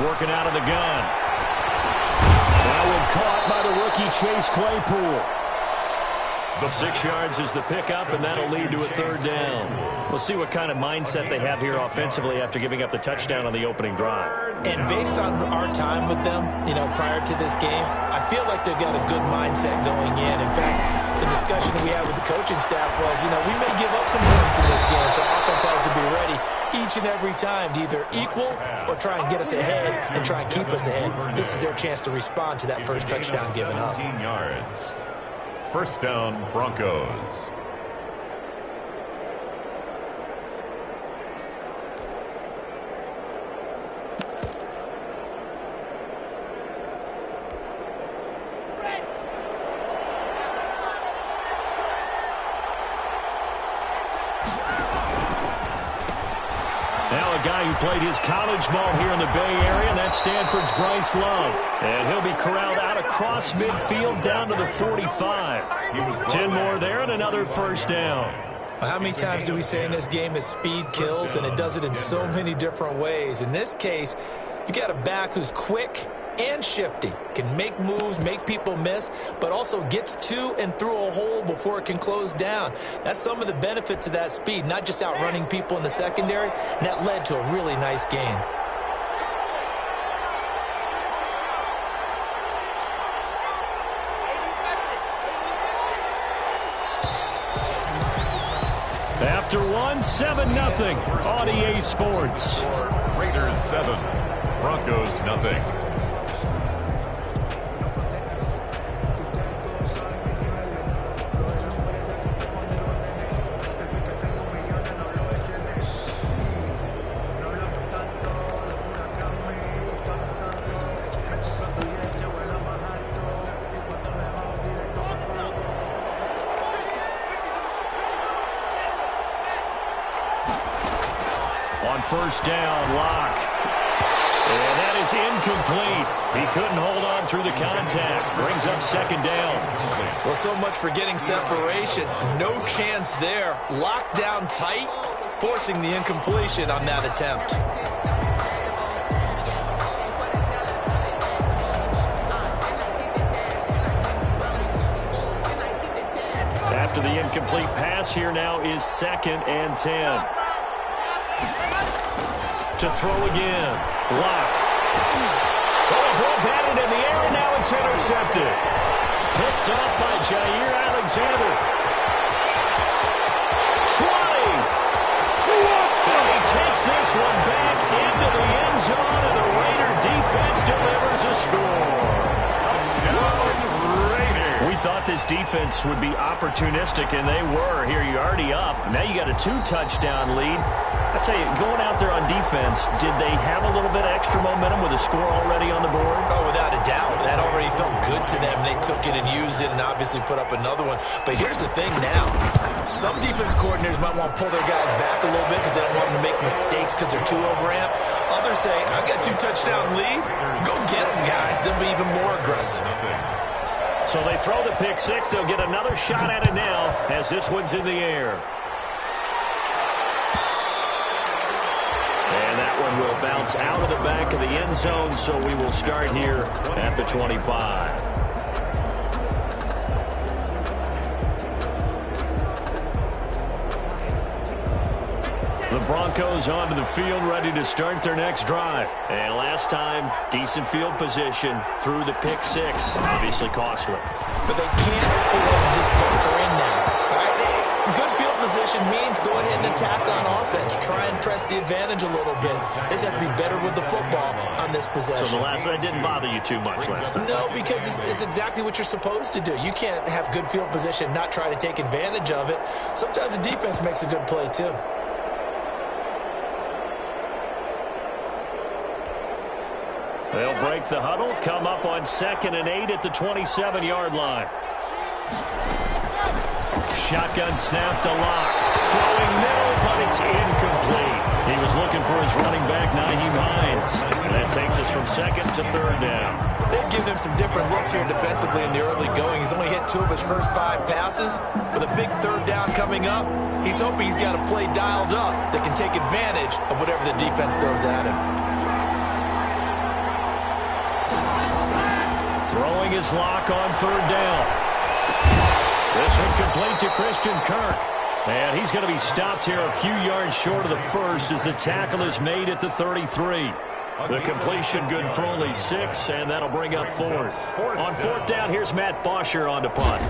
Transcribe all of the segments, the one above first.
working out of the gun. That one caught by the rookie Chase Claypool. 6 yards is the pickup, and that'll lead to a 3rd down. We'll see what kind of mindset they have here offensively after giving up the touchdown on the opening drive. And based on our time with them, prior to this game, I feel like they've got a good mindset going in. In fact, the discussion we had with the coaching staff was, we may give up some points in this game, so our offense has to be ready each and every time to either equal or try and get us ahead and try and keep us ahead. This is their chance to respond to that first touchdown given up. 18 yards. 1st down, Broncos. Now a guy who played his college ball here in the Bay Area, and that's Stanford's Bryce Love. And he'll be corralled out across midfield down to the 45. 10 more there and another 1st down. How many times do we say in this game that speed kills, and it does it in so many different ways? In this case, you got a back who's quick and shifty, can make moves, make people miss, but also gets to and through a hole before it can close down. That's some of the benefits of that speed, not just outrunning people in the secondary, and that led to a really nice gain. After 1, 7-0 on EA Sports. Raiders 7, Broncos nothing. On 1st down, Locke. And that is incomplete. He couldn't hold on through the contact. Brings up 2nd down. Well, so much for getting separation. No chance there. Locked down tight, forcing the incompletion on that attempt. After the incomplete pass, here now is 2nd and 10. To throw again. Locke. Oh, ball batted in the air, and now it's intercepted. Picked up by Jair Alexander. 20. And he takes this one back into the end zone, and the Raider defense delivers a score. Touchdown, Raiders. We thought this defense would be opportunistic, and they were. Here, you're already up. Now you got a 2-touchdown lead. I tell you, going out there on defense, did they have a little bit of extra momentum with a score already on the board? Oh, without a doubt. That already felt good to them. They took it and used it and obviously put up another one. But here's the thing now. Some defense coordinators might want to pull their guys back a little bit because they don't want them to make mistakes because they're too overamped. Others say, I've got a 2-touchdown lead. Go get them, guys. They'll be even more aggressive. So they throw the pick 6. They'll get another shot at it now as this one's in the air. And that one will bounce out of the back of the end zone, so we will start here at the 25. The Broncos onto the field, ready to start their next drive. And last time, decent field position through the pick 6. Obviously costly. But they can't afford to just bunker in now. All right? Good field position means go ahead and attack on offense. Try and press the advantage a little bit. They just have to be better with the football on this possession. So the last one didn't bother you too much last time? No, because it's exactly what you're supposed to do. You can't have good field position, not try to take advantage of it. Sometimes the defense makes a good play, too. They'll break the huddle, come up on 2nd and 8 at the 27-yard line. Shotgun snap to Locke. Throwing middle, but it's incomplete. He was looking for his running back, Nyheim Hines. And that takes us from 2nd to 3rd down. They've given him some different looks here defensively in the early going. He's only hit 2 of his first 5 passes. With a big 3rd down coming up, he's hoping he's got a play dialed up that can take advantage of whatever the defense throws at him. Throwing his lock on third down. This one complete to Christian Kirk. And he's going to be stopped here a few yards short of the first as the tackle is made at the 33. The completion good for only 6, and that'll bring up fourth. On fourth down, here's Matt Bosher on to punt.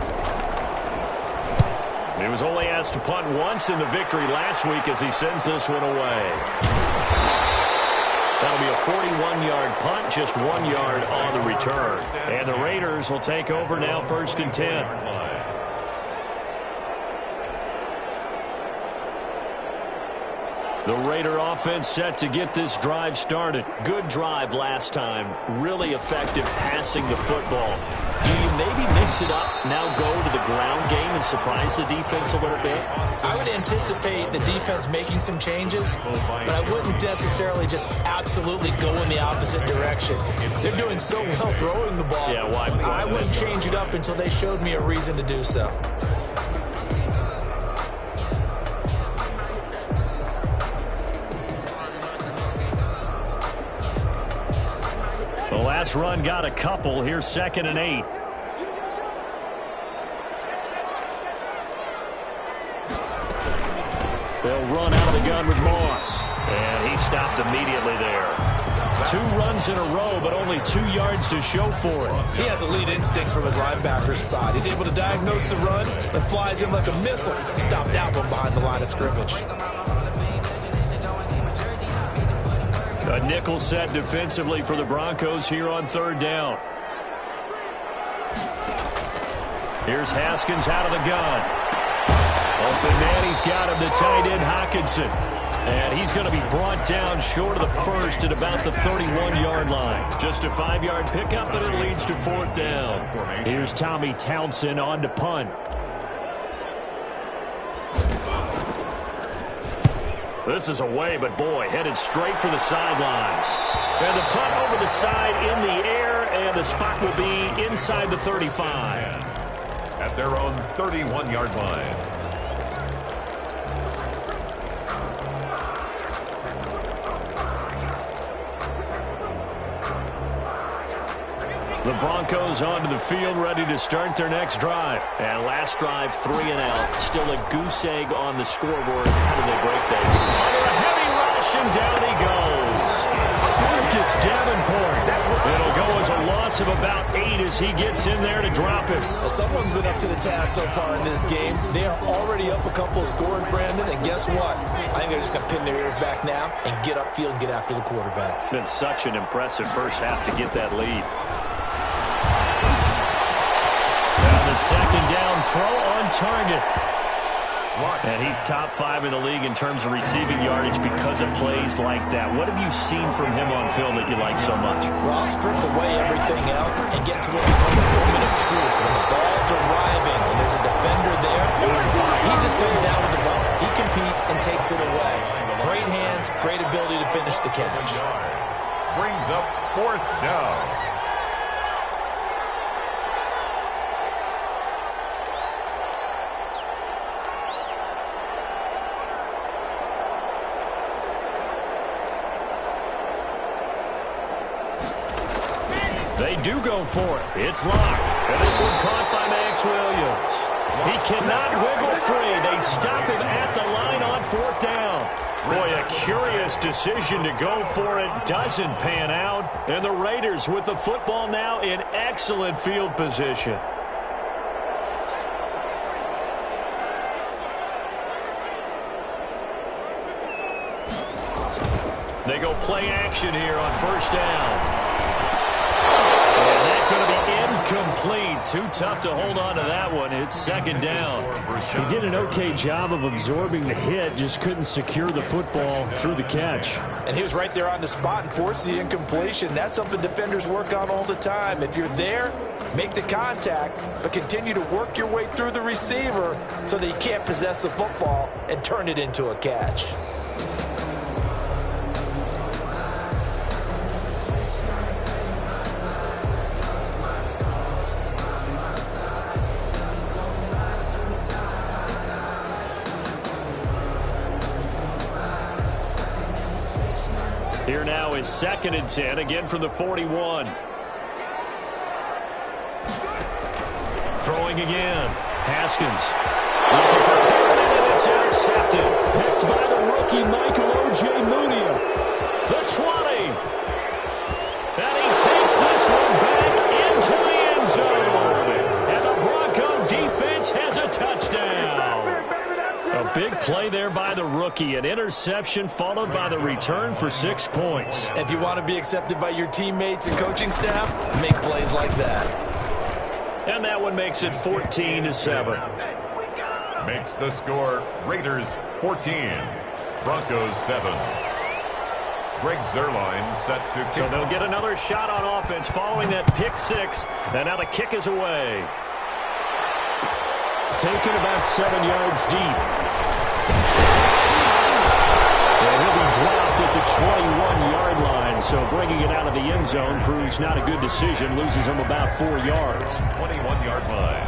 He was only asked to punt once in the victory last week as he sends this one away. That'll be a 41-yard punt, just 1 yard on the return. And the Raiders will take over now, 1st and 10. The Raider offense set to get this drive started. Good drive last time. Really effective passing the football. Do you maybe mix it up, now go to the ground game and surprise the defense a little bit? I would anticipate the defense making some changes, but I wouldn't necessarily just absolutely go in the opposite direction. They're doing so well throwing the ball. Yeah, why? I wouldn't change it up until they showed me a reason to do so. The last run got a couple. Here's 2nd and 8. They'll run out of the gun with Moss. And he stopped immediately there. 2 runs in a row, but only 2 yards to show for it. He has elite instincts from his linebacker spot. He's able to diagnose the run and flies in like a missile to stop that one behind the line of scrimmage. A nickel set defensively for the Broncos here on 3rd down. Here's Haskins out of the gun. Open man, he's got him, the tight end Hockenson. And he's going to be brought down short of the first at about the 31-yard line. Just a 5-yard pickup, and it leads to 4th down. Here's Tommy Townsend on to punt. This is away, but boy, headed straight for the sidelines. And the punt over the side in the air, and the spot will be inside the 35. At their own 31-yard line. The Broncos onto the field, ready to start their next drive. And last drive, 3 and out. Still a goose egg on the scoreboard. How do they break that? Under a heavy rush, and down he goes. Marcus Davenport. It'll go as a loss of about 8 as he gets in there to drop it. Well, someone's been up to the task so far in this game. They are already up a couple of scores, Brandon, and guess what? I think they're just going to pin their ears back now and get upfield and get after the quarterback. Been such an impressive first half to get that lead. The 2nd down throw on target. And he's top 5 in the league in terms of receiving yardage because of plays like that. What have you seen from him on film that you like so much? Well, I'll strip away everything else and get to what we call the moment of truth. When the ball's arriving and there's a defender there, he just comes down with the ball. He competes and takes it away. Great hands, great ability to finish the catch. Brings up 4th down. They do go for it. It's locked. And this one caught by Max Williams. He cannot wiggle free. They stop him at the line on 4th down. Boy, a curious decision to go for it. Doesn't pan out. And the Raiders with the football now in excellent field position. They go play action here on 1st down. Going to be incomplete. Too tough to hold on to that one. It's 2nd down. He did an okay job of absorbing the hit, just couldn't secure the football through the catch. And he was right there on the spot and forced the incompletion. That's something defenders work on all the time. If you're there, make the contact, but continue to work your way through the receiver so that you can't possess the football and turn it into a catch. Here now is 2nd and 10, again from the 41. Throwing again. Haskins. Looking for Pittman, and it's intercepted. Picked by the rookie Michael Ojemudia. The 20. And he takes this one back into the end zone. And the Bronco defense has a touchdown. A big play there by the rookie. An interception followed by the return for 6 points. If you want to be accepted by your teammates and coaching staff, make plays like that. And that one makes it 14-7. Makes the score Raiders 14, Broncos 7. Greg Zuerlein set to kick. So they'll get another shot on offense following that pick six. And now the kick is away. Taken about 7 yards deep. And he'll be dropped at the 21-yard line. So bringing it out of the end zone proves not a good decision. Loses him about 4 yards. 21-yard line.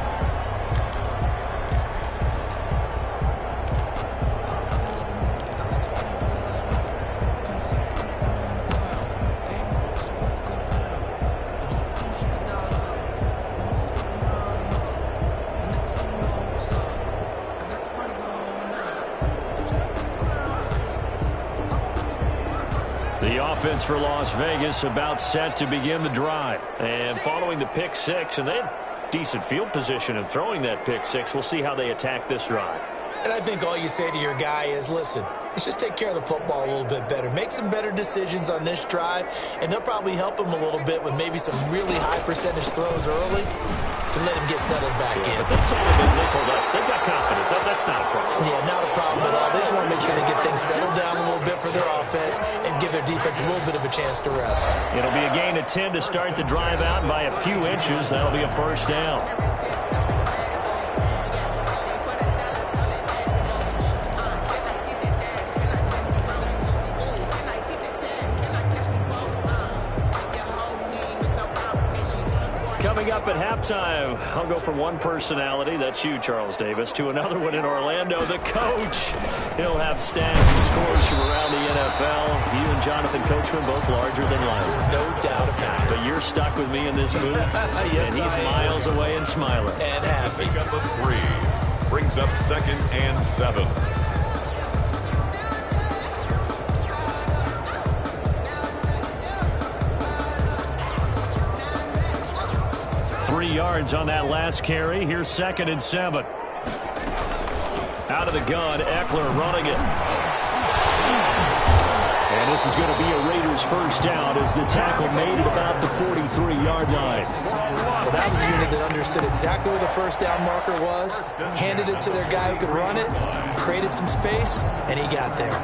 Offense for Las Vegas about set to begin the drive. And following the pick six, and they had decent field position in throwing that pick six. We'll see how they attack this drive. And I think all you say to your guy is, listen, let's just take care of the football a little bit better. Make some better decisions on this drive, and they'll probably help him a little bit with maybe some really high percentage throws early to let him get settled back in. But they told us they've got confidence. That's not a problem. Yeah, not a problem at all. They just want to make sure they get things settled down a little bit for their offense and give their defense a little bit of a chance to rest. It'll be a gain of 10 to start the drive out by a few inches. That'll be a first down. Coming up at halftime, I'll go from one personality, that's you, Charles Davis, to another one in Orlando, the coach. He'll have stats and scores from around the NFL. You and Jonathan Coachman, both larger than life. No doubt about it. But you're stuck with me in this booth, yes, and he's miles away and smiling. And happy. Pick up a 3. Brings up 2nd and 7. Yards on that last carry. Here's 2nd and 7. Out of the gun, Eckler running it. And this is going to be a Raiders first down as the tackle made at about the 43-yard line. Well, that was a unit that understood exactly where the first down marker was, handed it to their guy who could run it, created some space, and he got there.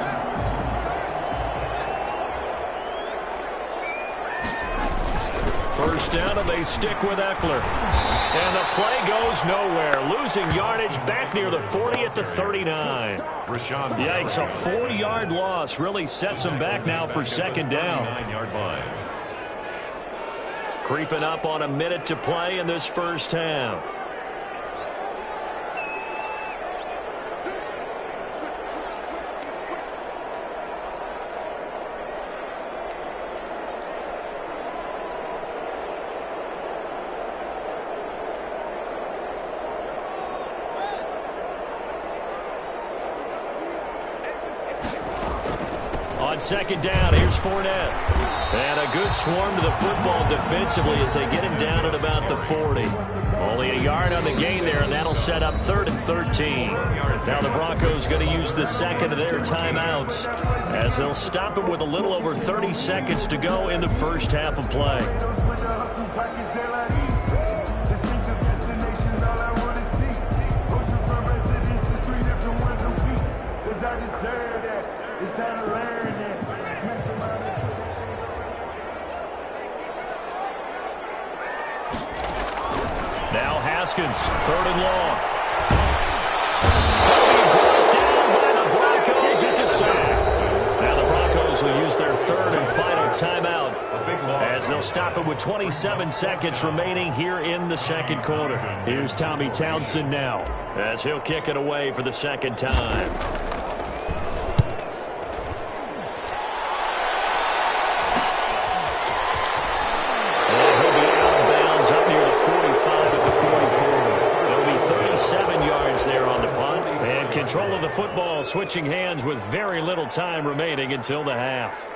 First down, and they stick with Eckler. And the play goes nowhere. Losing yardage back near the 40 at the 39. Yikes, a 4-yard loss really sets them back now for 2nd down. 9-yard line. Creeping up on a minute to play in this first half. On 2nd down, here's Fournette. And a good swarm to the football defensively as they get him down at about the 40. Only a yard on the gain there, and that'll set up 3rd and 13. Now the Broncos going to use the second of their timeouts as they'll stop it with a little over 30 seconds to go in the first half of play. Now Haskins, 3rd and long. Brought down by the Broncos. It's a sack. Now the Broncos will use their 3rd and final timeout as they'll stop it with 27 seconds remaining here in the 2nd quarter. Here's Tommy Townsend now as he'll kick it away for the 2nd time. control of the football, switching hands with very little time remaining until the half.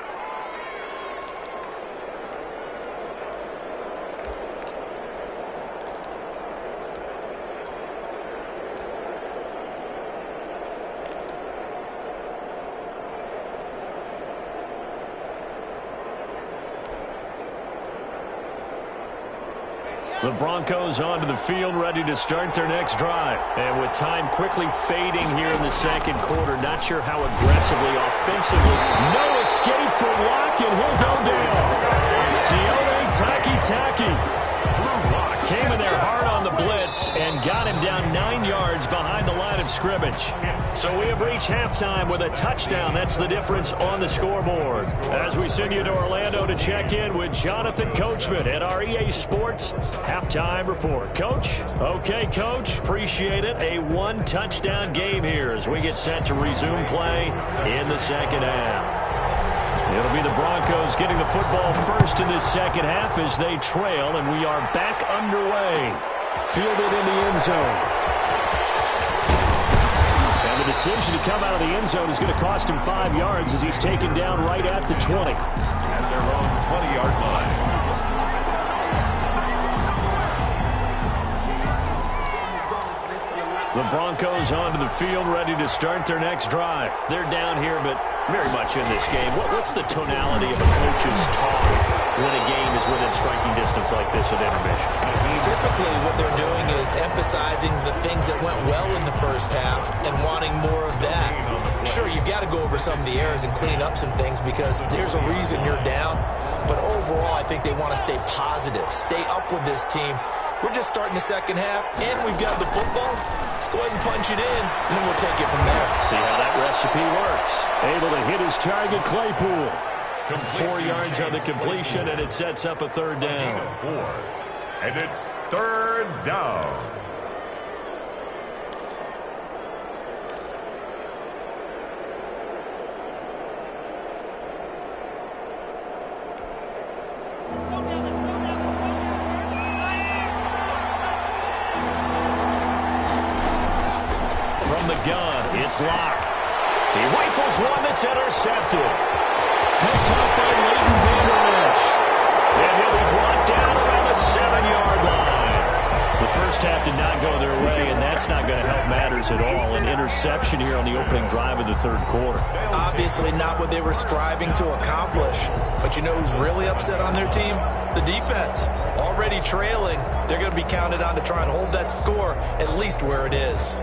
The Broncos onto the field, ready to start their next drive. And with time quickly fading here in the second quarter, not sure how aggressively, offensively. No escape for Locke, and he'll go down. Sione Taki. Drew Locke came in there hard on the blitz and got him down 9 yards behind the line of scrimmage. So we have reached halftime with a touchdown. That's the difference on the scoreboard. As we send you to Orlando to check in with Jonathan Coachman at our EA Sports Halftime Report. Coach? Okay, Coach. Appreciate it. A one-touchdown game here as we get set to resume play in the second half. It'll be the Broncos getting the football first in this second half as they trail, and we are back underway. Fielded in the end zone. And the decision to come out of the end zone is going to cost him 5 yards as he's taken down right at the 20. And they're on 20-yard line. The Broncos onto the field, ready to start their next drive. They're down here, but very much in this game. What's the tonality of a coach's talk when a game is within striking distance like this at intermission? Typically, what they're doing is emphasizing the things that went well in the first half and wanting more of that. Sure, you've got to go over some of the errors and clean up some things because there's a reason you're down. But overall, I think they want to stay positive, stay up with this team. We're just starting the second half, and we've got the football. Let's go ahead and punch it in, and then we'll take it from there. See how that recipe works. Able to hit his target, Claypool. 4 yards on the completion, and it sets up a third down. And it's third down. From the gun, it's Locke. He rifles one that's intercepted. Picked up by Leighton Vander Esch. And he'll be brought down around the 7-yard line. The first half did not go their way, and that's not going to help matters at all. An interception here on the opening drive of the third quarter. Obviously not what they were striving to accomplish. But you know who's really upset on their team? The defense. Already trailing, they're going to be counted on to try and hold that score at least where it is.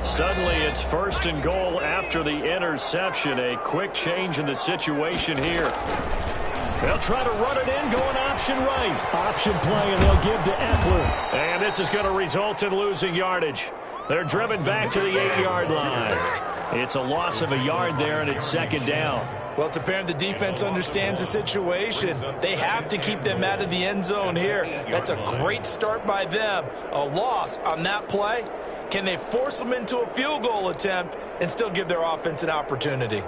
Suddenly, it's first and goal after the interception. A quick change in the situation here. They'll try to run it in, going option right. Option play, and they'll give to Eckler. And this is going to result in losing yardage. They're driven back to the 8-yard line. It's a loss of a yard there, and it's second down. Well, it's apparent the defense understands the situation. They have to keep them out of the end zone here. That's a great start by them. A loss on that play. Can they force them into a field goal attempt and still give their offense an opportunity?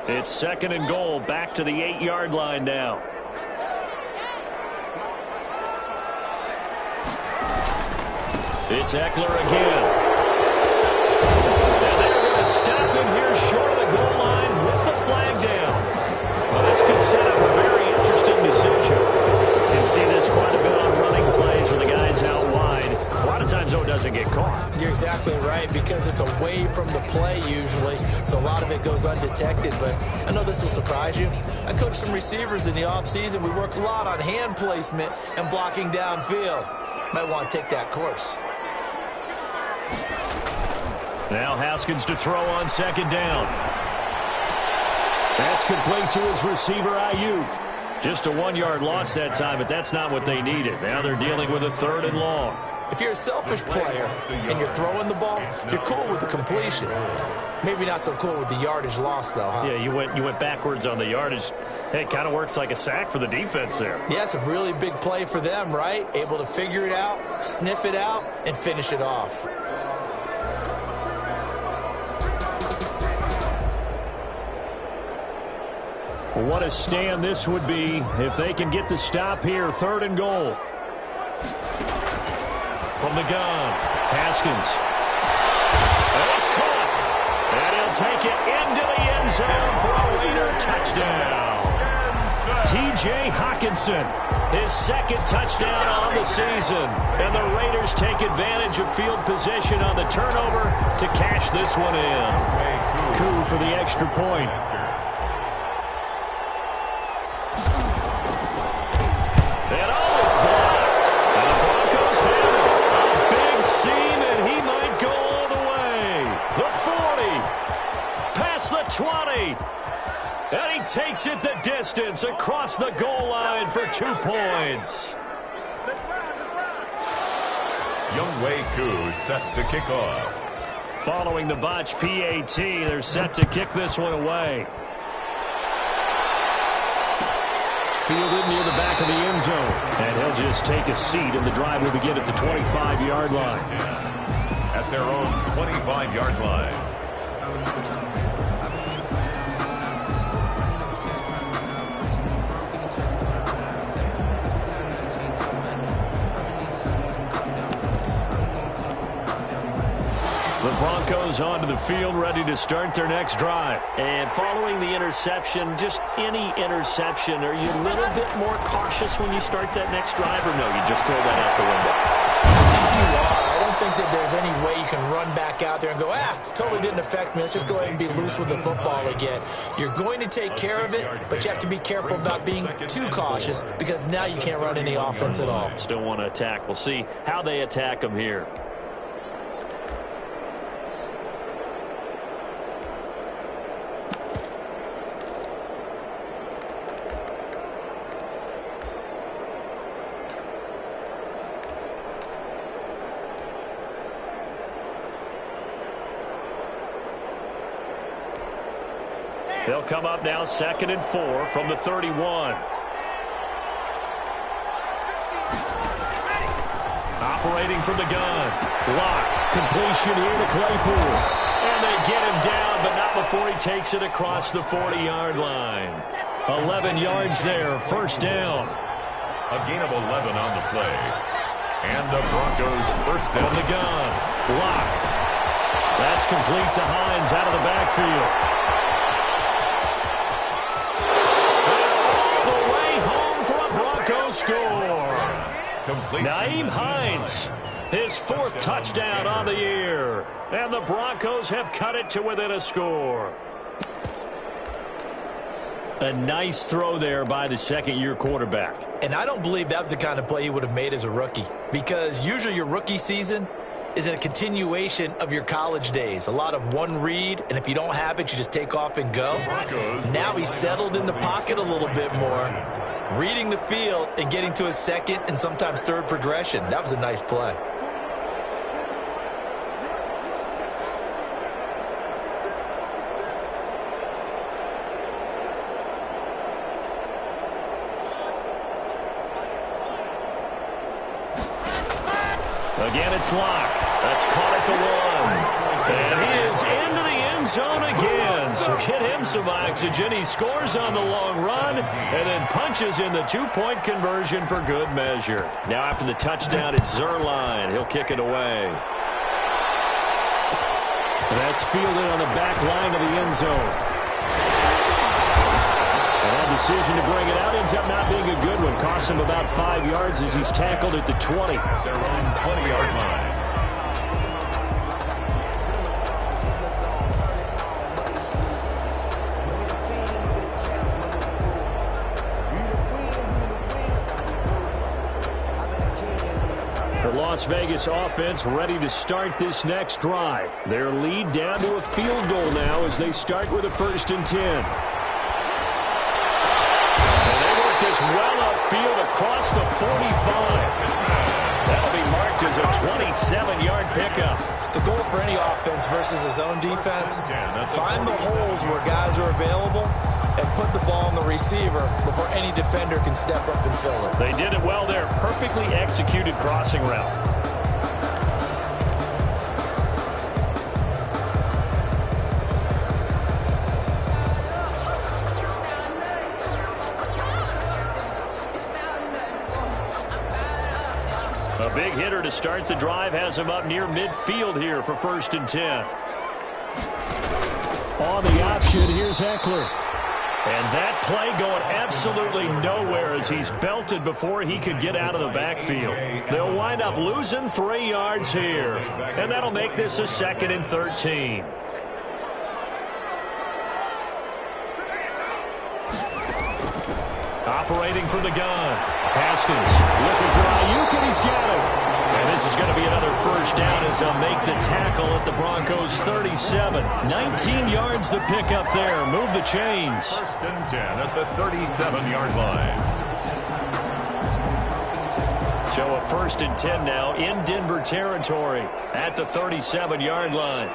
It's second and goal, back to the 8-yard line now. It's Eckler again. And they're going to stop him here short of the goal line with the flag down. Well, this could set up a very interesting decision. You can see this quite a bit on running plays where the guy's out wide. A lot of times, though, it doesn't get caught. You're exactly right, because it's away from the play usually, so a lot of it goes undetected. But I know this will surprise you. I coach some receivers in the offseason. We work a lot on hand placement and blocking downfield. Might want to take that course. Now Haskins to throw on second down. That's complete to his receiver, Ayuk. Just a 1-yard loss that time, but that's not what they needed. Now they're dealing with a third and long. If you're a selfish player and you're throwing the ball, you're cool with the completion. Maybe not so cool with the yardage loss, though, huh? Yeah, you went backwards on the yardage. Hey, it kind of works like a sack for the defense there. Yeah, it's a really big play for them, right? Able to figure it out, sniff it out, and finish it off. Well, what a stand this would be if they can get the stop here. 3rd and goal. From the gun, Haskins. And it's caught. And he'll take it into the end zone for a Raider touchdown. T.J. Hockenson, his 2nd touchdown on the season. And the Raiders take advantage of field position on the turnover to cash this one in. Coup for the extra point. The 20, and he takes it the distance across the goal line for 2 points. Younghoe Koo set to kick off. Following the botch PAT, they're set to kick this one away. Fielded near the back of the end zone, and he'll just take a seat, and the drive will begin at the 25-yard line. At their own 25-yard line. The Broncos onto the field, ready to start their next drive. And following the interception, just any interception, are you a little bit more cautious when you start that next drive, or no, you just throw that out the window? I think you are. I don't think that there's any way you can run back out there and go, totally didn't affect me. Let's just go ahead and be loose with the football again. You're going to take care of it, but you have to be careful about being too cautious because now you can't run any offense at all. Still want to attack. We'll see how they attack them here. They'll come up now 2nd and 4 from the 31. Operating from the gun. Lock. Completion here to Claypool. And they get him down, but not before he takes it across the 40-yard line. 11 yards there. 1st down. A gain of 11 on the play. And the Broncos 1st down. From the gun. Lock. That's complete to Hines out of the backfield. Score. Nyheim Hines, his 4th touchdown on the year. And the Broncos have cut it to within a score. A nice throw there by the 2nd-year quarterback. And I don't believe that was the kind of play he would have made as a rookie, because usually your rookie season is a continuation of your college days. A lot of one read, and if you don't have it, you just take off and go. Now he's settled in the pocket a little bit more, reading the field and getting to his 2nd and sometimes 3rd progression. That was a nice play. Again, it's Locke. That's caught at the 1. And he is into the end zone again. So get him some oxygen. He scores on the long run and then punches in the 2-point conversion for good measure. Now after the touchdown, it's Zuerlein. He'll kick it away. That's fielded on the back line of the end zone. And that decision to bring it out ends up not being a good one. Costs him about 5 yards as he's tackled at the 20. Their own 20-yard line. Las Vegas offense ready to start this next drive. Their lead down to a field goal now as they start with a 1st and 10. And they work this well upfield across the 45. That'll be marked next is a 27-yard pickup. The goal for any offense versus his own defense, find the holes where guys are available and put the ball on the receiver before any defender can step up and fill it. They did it well there. Perfectly executed crossing route. A big hitter to start the drive has him up near midfield here for 1st and 10. On the option, here's Eckler. And that play going absolutely nowhere as he's belted before he could get out of the backfield. They'll wind up losing 3 yards here. And that'll make this a 2nd and 13. Operating from the gun. Haskins looking for Ayuk, and he's got him. And this is going to be another 1st down as they'll make the tackle at the Broncos' 37. 19 yards the pickup there. Move the chains. 1st and 10 at the 37-yard line. So a 1st and 10 now in Denver territory at the 37-yard line.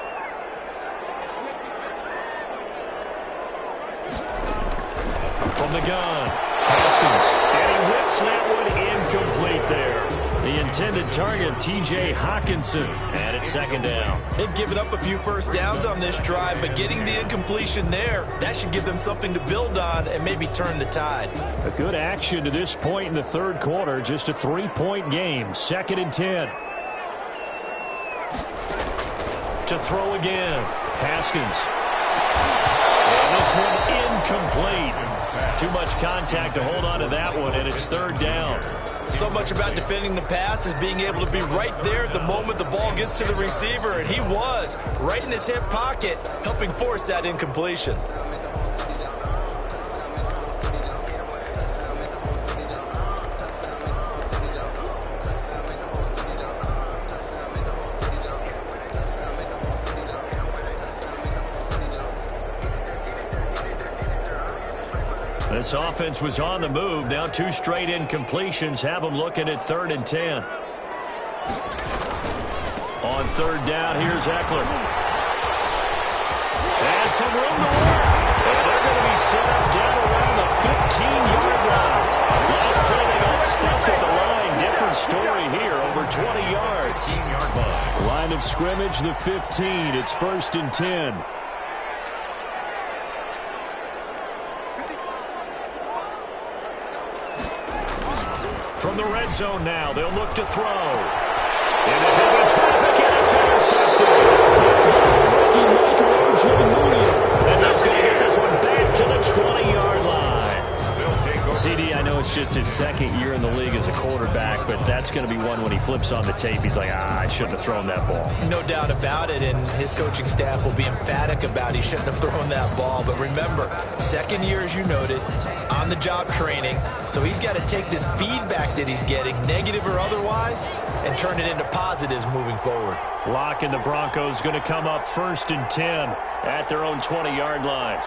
From the gun, Haskins, and he whips that one incomplete there. The intended target, T.J. Hawkinson, and it's 2nd down. They've given up a few 1st downs on this drive, but getting the incompletion there, that should give them something to build on and maybe turn the tide. A good action to this point in the 3rd quarter, just a 3-point game, 2nd and 10. To throw again, Haskins. And this one incomplete. Too much contact to hold on to that one, and it's 3rd down. So much about defending the pass is being able to be right there at the moment the ball gets to the receiver, and he was right in his hip pocket, helping force that incompletion. This offense was on the move. Now 2 straight incompletions have them looking at 3rd and 10. On 3rd down, here's Eckler. And some room to work. And they're going to be set up down around the 15-yard line. Last play they got stuffed at the line. Different story here, over 20 yards. 15-yard line. Line of scrimmage, the 15. It's 1st and 10. From the red zone now, they'll look to throw. Into heavy traffic, and it's intercepted. Rookie Michael and he's going to get this one back to the 20-yard line. CD, I know it's just his 2nd year in the league as a quarterback, but that's going to be one when he flips on the tape. He's like, I shouldn't have thrown that ball. No doubt about it, and his coaching staff will be emphatic about he shouldn't have thrown that ball. But remember, 2nd year, as you noted, on-the-job training, so he's got to take this feedback that he's getting, negative or otherwise, and turn it into positives moving forward. Locke and the Broncos going to come up 1st and 10 at their own 20-yard line.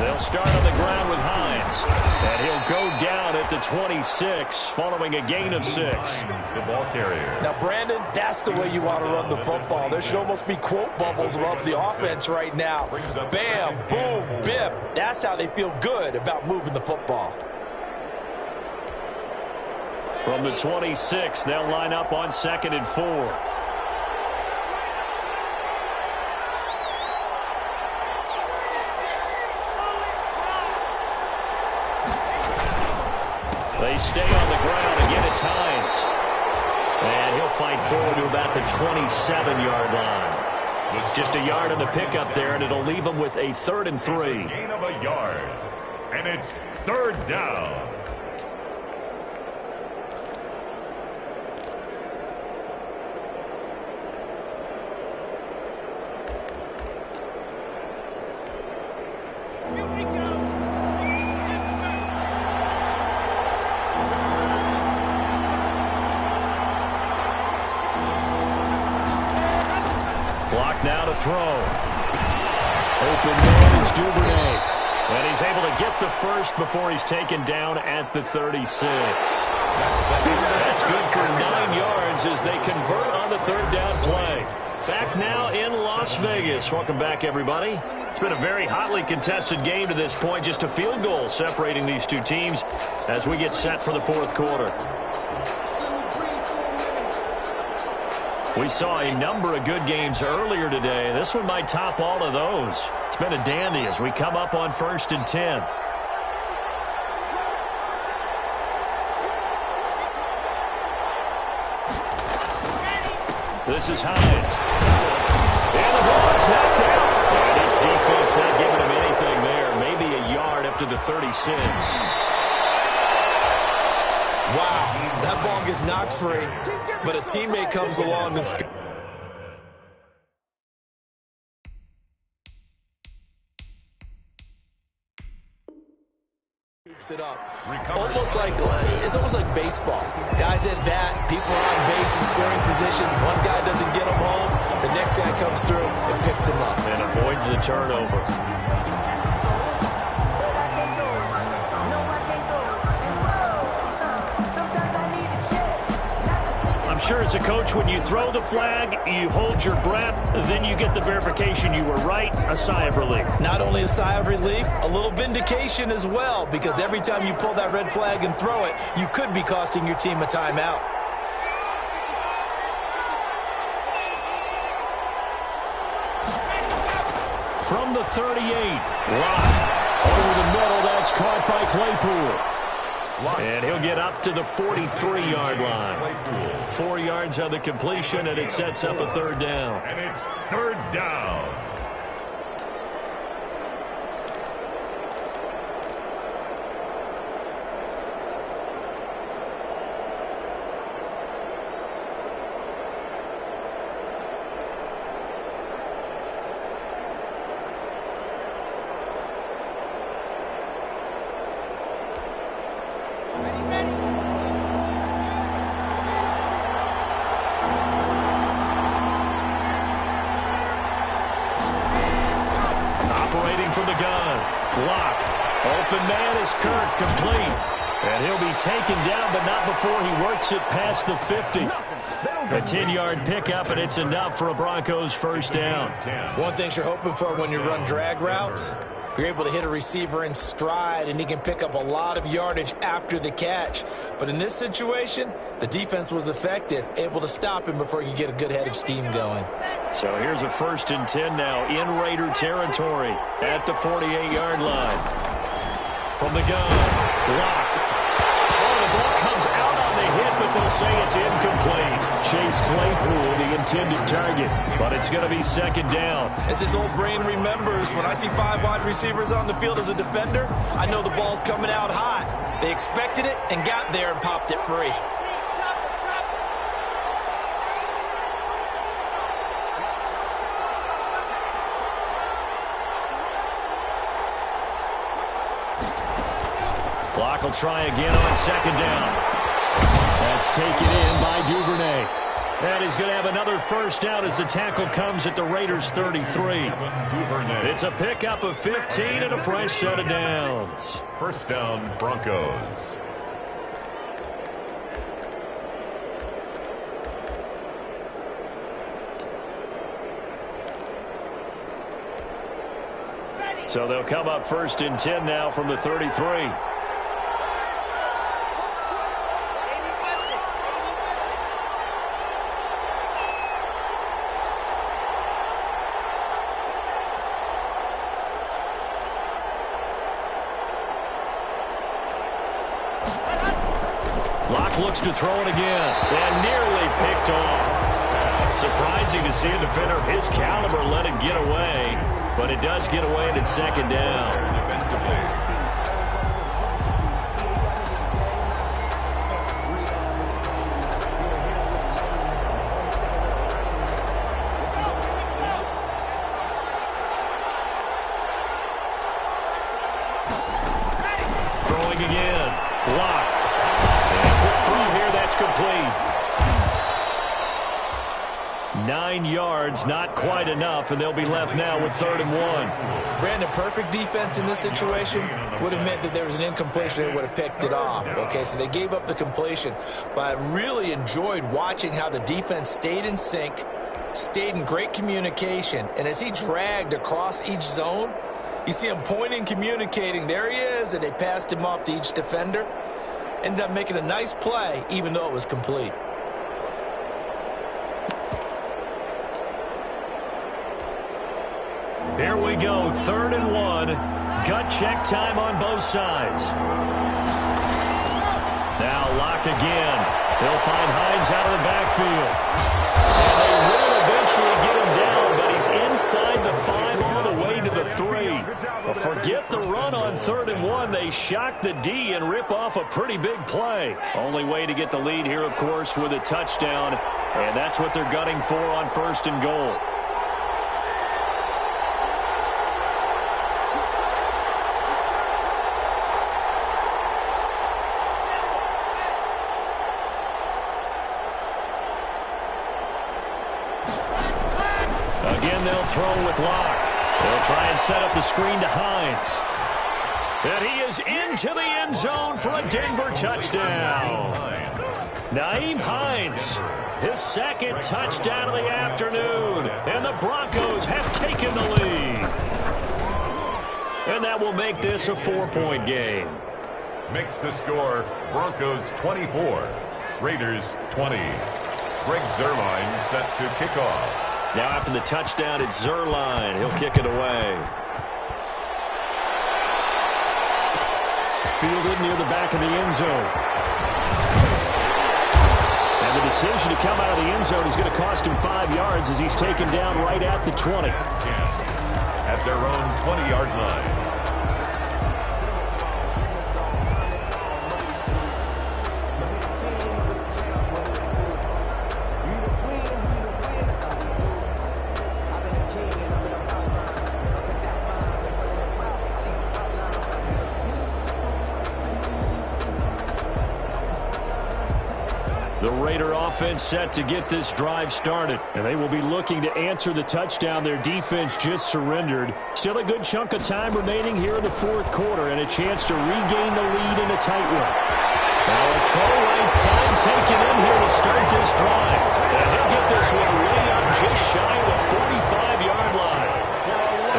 They'll start on the ground with Hines, and he'll go down at the 26 following a gain of 6. The ball carrier. Now, Brandon, that's the way you want to run the football. There should almost be quote bubbles above the offense right now. Bam, boom, biff. That's how they feel good about moving the football. From the 26, they'll line up on 2nd and 4. They stay on the ground. Again, it's Hines. And he'll fight forward to about the 27-yard line. Just a yard on the pickup there, and it'll leave him with a 3rd and 3. Gain of a yard. And it's 3rd down. Clock now to throw. Open man is Duvernay. And he's able to get the first before he's taken down at the 36. That's good for 9 yards as they convert on the third down play. Back now in Las Vegas. Welcome back, everybody. It's been a very hotly contested game to this point. Just a field goal separating these two teams as we get set for the fourth quarter. We saw a number of good games earlier today. This one might top all of those. It's been a dandy as we come up on 1st and 10. This is Hines. And the ball is knocked out. And his defense not giving him anything there. Maybe a yard up to the 36. Wow, that ball gets knocked free, but a teammate comes along and scoops it up. It's almost like baseball. Guys at bat, people are on base in scoring position. One guy doesn't get him home, the next guy comes through and picks him up. And avoids the turnover. Sure, as a coach, when you throw the flag, you hold your breath, then you get the verification you were right, a sigh of relief. Not only a sigh of relief, a little vindication as well, because every time you pull that red flag and throw it, you could be costing your team a timeout. From the 38, Lott over the middle, that's caught by Claypool. And he'll get up to the 43-yard line. 4 yards on the completion, and it sets up a third down. And it's third down. From the gun. Block. Open man is Kirk, complete. And he'll be taken down, but not before he works it past the 50. A 10-yard pickup, and it's enough for a Broncos first down. One thing you're hoping for when you run drag routes, you're able to hit a receiver in stride, and he can pick up a lot of yardage after the catch. But in this situation, the defense was effective, able to stop him before he could get a good head of steam going. So here's a 1st and 10 now in Raider territory at the 48-yard line. From the gun, Lott. Oh, the ball comes out on the hit, but they'll say it's incomplete. Chase Claypool, the intended target, but it's going to be second down. As his old brain remembers, when I see 5 wide receivers on the field as a defender, I know the ball's coming out hot. They expected it and got there and popped it free. Block will try again on second down. That's taken in by Duvernay. And he's going to have another first down as the tackle comes at the Raiders' 33. It's a pickup of 15 and a fresh set of downs. First down, Broncos. So they'll come up 1st and 10 now from the 33. Looks to throw it again, and nearly picked off. Surprising to see a defender of his caliber let it get away, but it does get away and it's second down. Throwing again. Block. Complete. 9 yards, not quite enough, and they'll be left now with 3rd and 1. Brandon, perfect defense in this situation would have meant that there was an incompletion. They would have picked it off. Okay, so they gave up the completion. But I really enjoyed watching how the defense stayed in sync, stayed in great communication, and as he dragged across each zone, you see him pointing, communicating. There he is, and they passed him off to each defender. Ended up making a nice play, even though it was complete. Here we go, 3rd and 1. Gut check time on both sides. Now lock again. They'll find Hines out of the backfield. And they will eventually get him down, but he's inside the 5 all the way to the 3. But forget the run on 3rd and 1. They shock the D and rip off a pretty big play. Only way to get the lead here, of course, with a touchdown. And that's what they're gunning for on 1st and goal. Again, they'll throw with Locke. They'll try and set up the screen to Hines. And he is into the end zone for a Denver touchdown. Nyheim Hines, his 2nd touchdown of the afternoon. And the Broncos have taken the lead. And that will make this a 4-point game. Makes the score Broncos 24, Raiders 20. Greg Zuerlein set to kick off. Now after the touchdown, it's Zuerlein. He'll kick it away. Fielded near the back of the end zone. And the decision to come out of the end zone is going to cost him 5 yards as he's taken down right at the 20. At their own 20-yard line. The Raider offense set to get this drive started. And they will be looking to answer the touchdown their defense just surrendered. Still a good chunk of time remaining here in the 4th quarter and a chance to regain the lead in a tight one. Now a throw right side taken in here to start this drive. And he'll get this one way up just shy of the 45-yard line.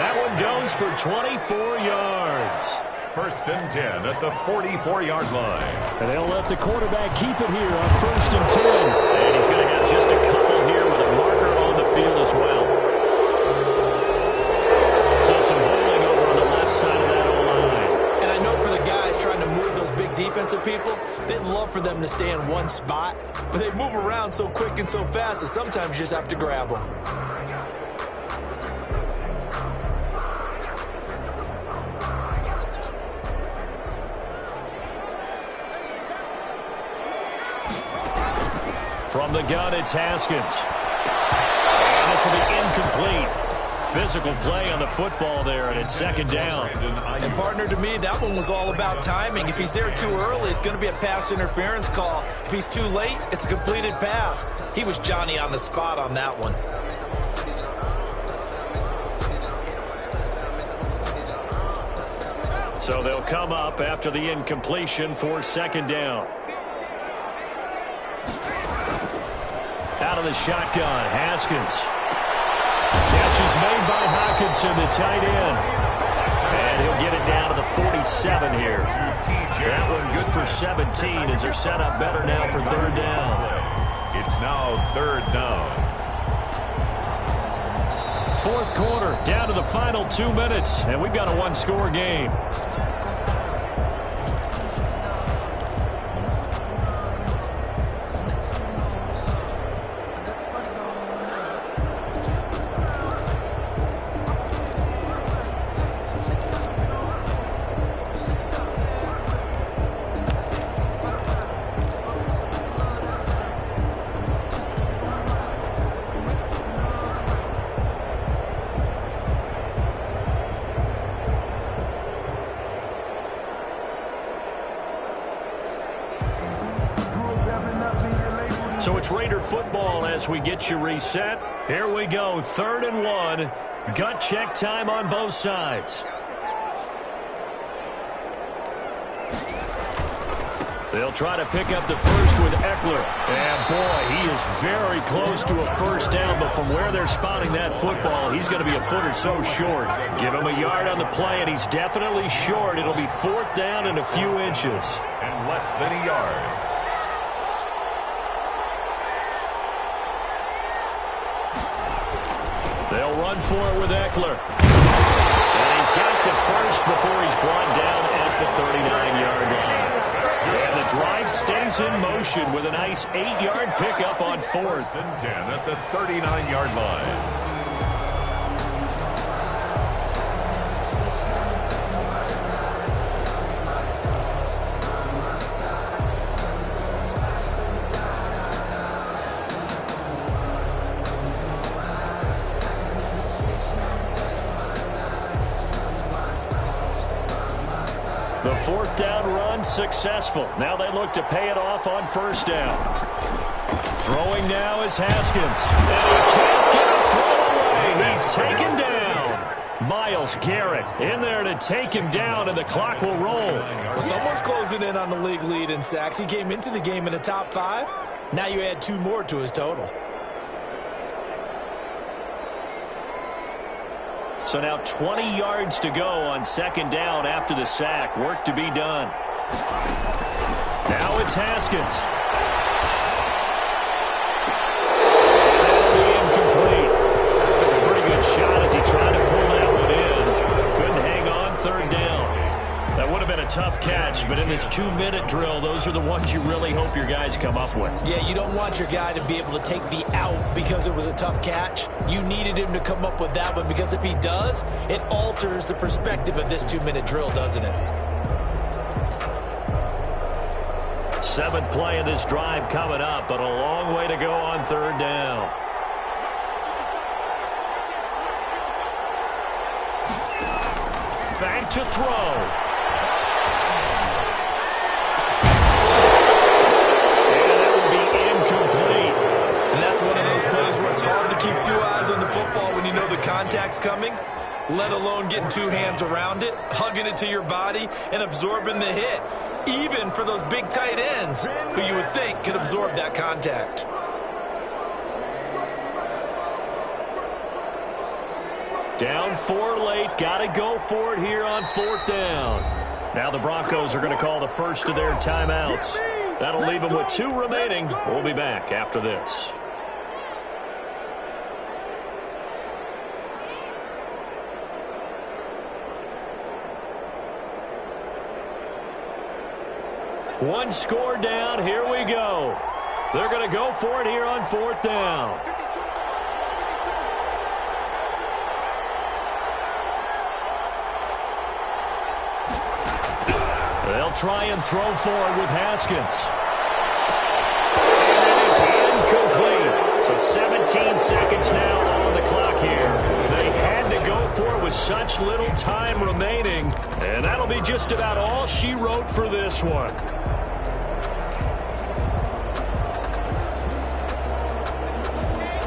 That one goes for 24 yards. 1st and 10 at the 44-yard line. And they'll let the quarterback keep it here on 1st and 10. And he's going to have just a couple here with a marker on the field as well. So some holding over on the left side of that O-line. And I know for the guys trying to move those big defensive people, they'd love for them to stay in one spot. But they move around so quick and so fast that sometimes you just have to grab them. From the gun, it's Haskins. And this will be incomplete. Physical play on the football there, and it's 2nd down. And, partner, to me, that one was all about timing. If he's there too early, it's going to be a pass interference call. If he's too late, it's a completed pass. He was Johnny on the spot on that one. So they'll come up after the incompletion for 2nd down. Out of the shotgun, Haskins. Catch is made by Hockenson, the tight end. And he'll get it down to the 47 here. That one good for 17 as they're set up better now for 3rd down. It's now 3rd down. 4th quarter, down to the final 2 minutes, and we've got a 1-score game. So it's Raider football as we get you reset. Here we go, 3rd and 1. Gut check time on both sides. They'll try to pick up the first with Eckler. And, boy, he is very close to a first down, but from where they're spotting that football, he's going to be a foot or so short. Give him a yard on the play, and he's definitely short. It'll be 4th down and a few inches. And less than a yard. They'll run for it with Eckler. And he's got the first before he's brought down at the 39-yard line. And the drive stays in motion with a nice 8-yard pickup on 4th and 10 at the 39-yard line. The 4th down run successful. Now they look to pay it off on 1st down. Throwing now is Haskins. And he can't get a throw away. He's taken down. Myles Garrett in there to take him down, and the clock will roll. Well, someone's closing in on the league lead in sacks. He came into the game in the top 5. Now you add 2 more to his total. So now 20 yards to go on 2nd down after the sack. Work to be done. Now it's Haskins. Incomplete. Took a pretty good shot as he tried to pull that one in. Couldn't hang on 3rd down. That would have been a tough catch, but in this 2-minute drill, those are the ones you really hope your guys come up with. Yeah, you don't want your guy to be able to take the out because it was a tough catch. You needed him to come up with that one, because if he does, it alters the perspective of this 2-minute drill, doesn't it? 7th play of this drive coming up, but a long way to go on 3rd down. Back to throw. Keep 2 eyes on the football when you know the contact's coming, let alone getting 2 hands around it, hugging it to your body, and absorbing the hit, even for those big tight ends who you would think could absorb that contact. Down 4 late, got to go for it here on 4th down. Now the Broncos are going to call the first of their timeouts. That'll leave them with 2 remaining. We'll be back after this. One score down. Here we go. They're going to go for it here on 4th down. They'll try and throw for it with Haskins. And it is incomplete. So 17 seconds now on the clock here. They had to go for it with such little time remaining. And that'll be just about all she wrote for this one.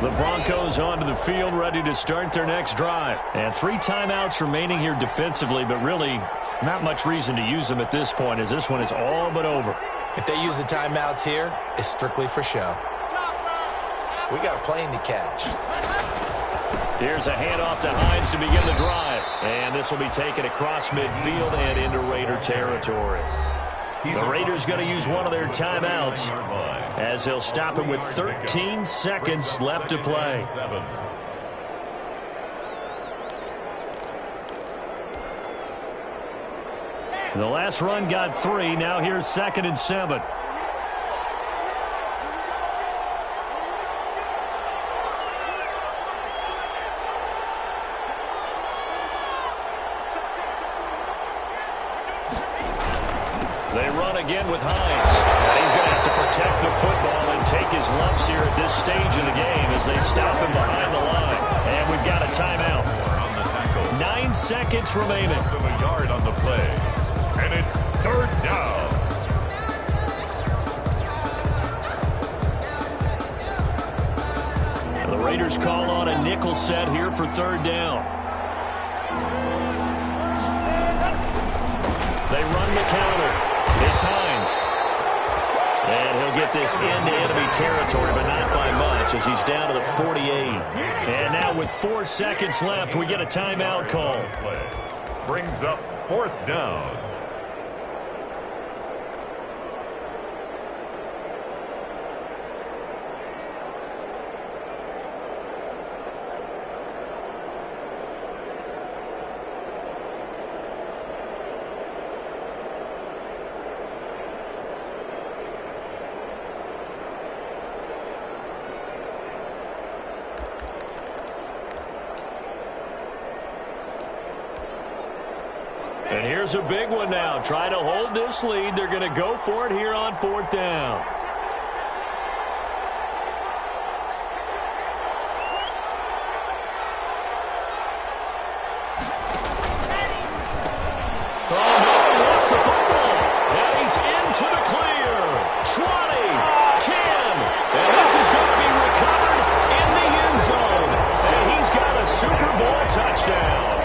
The Broncos onto the field, ready to start their next drive. And 3 timeouts remaining here defensively, but really not much reason to use them at this point, as this one is all but over. If they use the timeouts here, it's strictly for show. We got a plane to catch. Here's a handoff to Hines to begin the drive. And this will be taken across midfield and into Raider territory. The Raiders going to use one of their timeouts as he'll stop him with 13 seconds left to play. The last run got 3. Now here's 2nd and 7. They run again with Hines. And he's going to have to protect the football and take his lumps here at this stage of the game as they stop him behind the line. And we've got a timeout. 9 seconds remaining. A yard on the play. And it's 3rd down. Raiders call on a nickel set here for third down. They run the counter. It's Hines. And he'll get this into enemy territory, but not by much, as he's down to the 48. And now with 4 seconds left, we get a timeout call. Brings up fourth down. And here's a big one now. Trying to hold this lead. They're going to go for it here on fourth down. Oh, no, he lost the football. And he's into the clear. 20, 10. And this is going to be recovered in the end zone. And he's got a Super Bowl touchdown.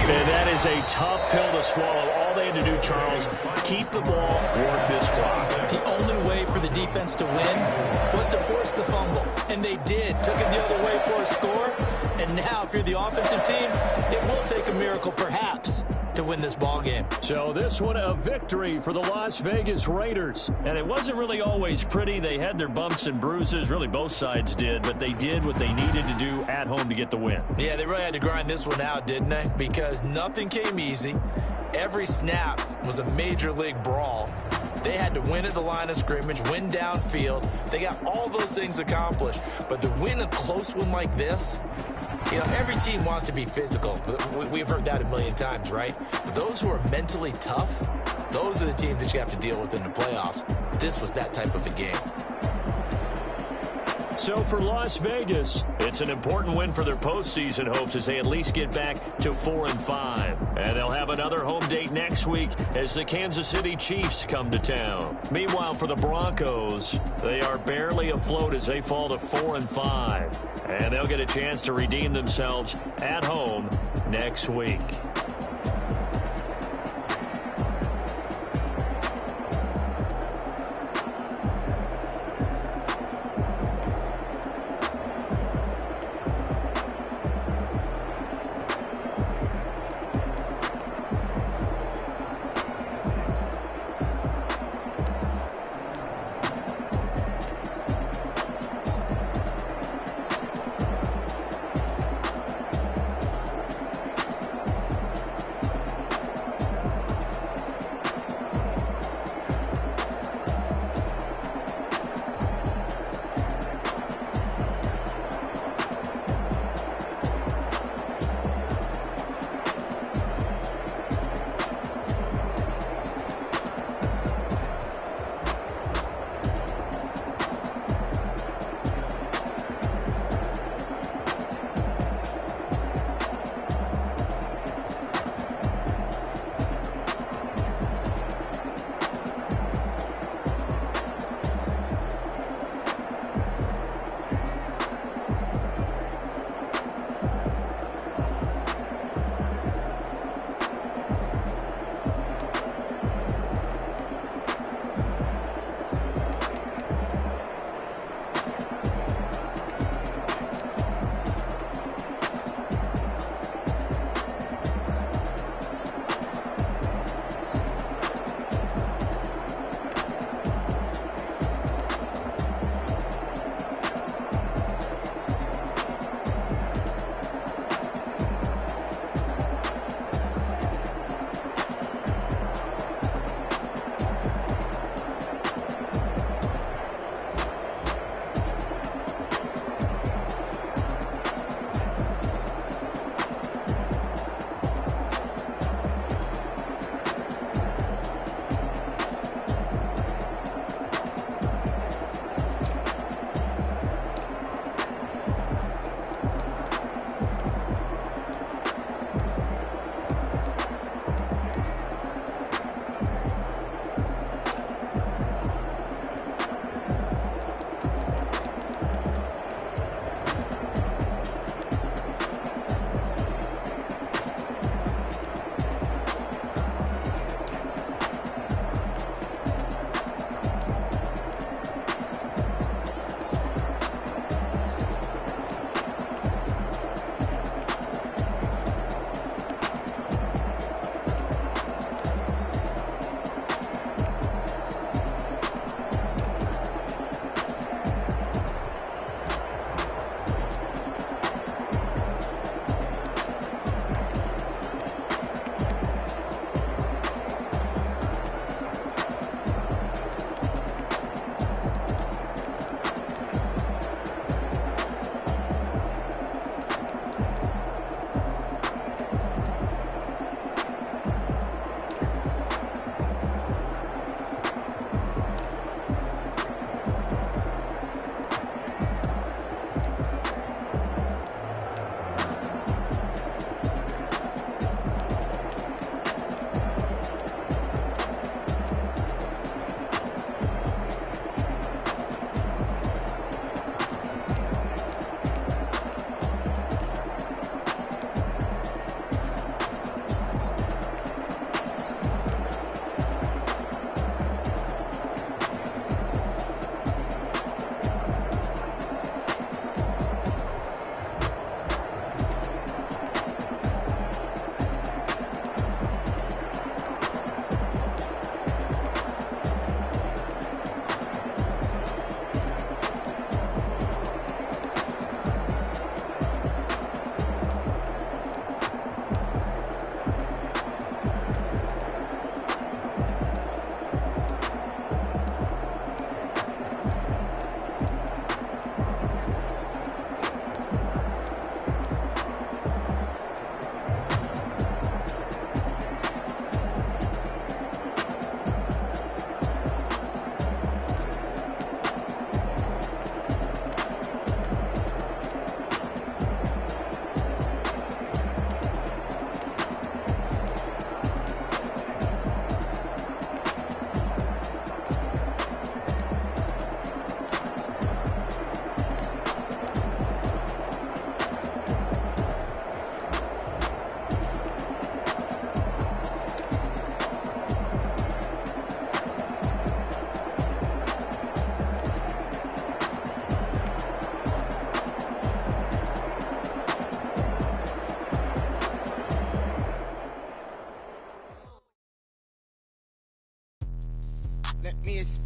And that is a tough pill to swallow. All they had to do, Charles, keep the ball, work this clock. The only way for the defense to win was to force the fumble. And they did. Took it the other way for a score. And now, if you're the offensive team, it will take a miracle, perhaps, to win this ball game. So this one a victory for the Las Vegas Raiders. And it wasn't really always pretty. They had their bumps and bruises. Really, both sides did. But they did what they needed to do at home to get the win. Yeah, they really had to grind this one out, didn't they? Because nothing came easy. Every snap was a major league brawl. They had to win at the line of scrimmage, win downfield. They got all those things accomplished. But to win a close one like this, you know, every team wants to be physical. We've heard that a million times, right? But those who are mentally tough, those are the teams that you have to deal with in the playoffs. This was that type of a game. So for Las Vegas, it's an important win for their postseason hopes as they at least get back to 4-5. And they'll have another home date next week as the Kansas City Chiefs come to town. Meanwhile, for the Broncos, they are barely afloat as they fall to 4-5. And they'll get a chance to redeem themselves at home next week.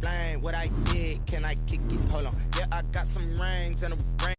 explain what I did. Can I kick it? Hold on. Yeah, I got some rings and a ring.